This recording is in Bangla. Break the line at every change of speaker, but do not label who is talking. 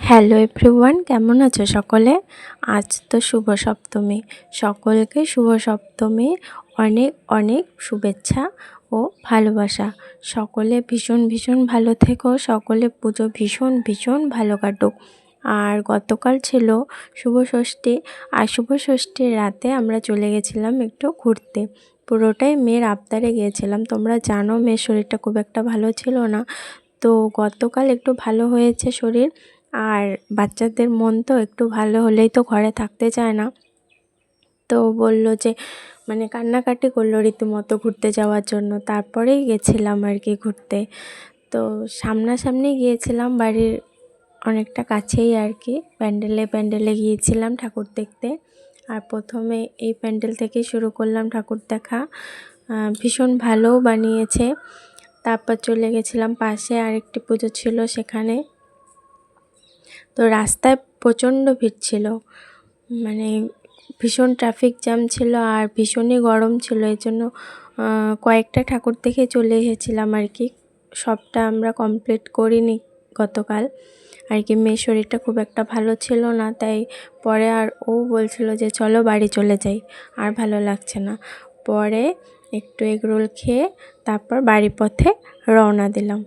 হ্যালো এভরিওয়ান, কেমন আছো সকলে? আজ তো শুভ সপ্তমী। সকলকে শুভ সপ্তমী অনেক অনেক শুভেচ্ছা ও ভালোবাসা। সকলে ভীষণ ভীষণ ভালো থেকো, সকলে পুজো ভীষণ ভীষণ ভালো কাটুক। আর গতকাল ছিল শুভ ষষ্ঠী, আর শুভ ষষ্ঠীর রাতে আমরা চলে গেছিলাম একটু ঘুরতে। পুরোটাই মেয়ের আবদারে গিয়েছিলাম। তোমরা জানো মেয়ের শরীরটা খুব একটা ভালো ছিল না, তো গতকাল একটু ভালো হয়েছে শরীর। আর বাচ্চাদের মন তো একটু ভালো হলেই তো ঘরে থাকতে চায় না, তো বলল যে কান্নাকাটি করলো রীতিমতো ঘুরতে যাওয়ার জন্য। তারপরেই গেছিলাম আর কি ঘুরতে। তো সামনাসামনি গিয়েছিলাম, বাড়ির অনেকটা কাছেই আর কি। প্যান্ডেলে গিয়েছিলাম ঠাকুর দেখতে। আর প্রথমে এই প্যান্ডেল থেকেই শুরু করলাম ঠাকুর দেখা। ভীষণ ভালোও বানিয়েছে। তারপর চলে গেছিলাম পাশে আরেকটি পুজো ছিল সেখানে। তো রাস্তায় প্রচণ্ড ভিড় ছিল, ভীষণ ট্রাফিক জ্যাম ছিল আর ভীষণই গরম ছিল। এই জন্য কয়েকটা ঠাকুর দেখে চলে এসেছিলাম আর কি। সবটা আমরা কমপ্লিট করিনি গতকাল আর কি। মেয়ের শরীরটা খুব একটা ভালো ছিল না, তাই পরে আর ও বলছিল যে চলো বাড়ি চলে যাই, আর ভালো লাগছে না। পরে একটু এগরোল খেয়ে তারপর বাড়ির পথে রওনা দিলাম।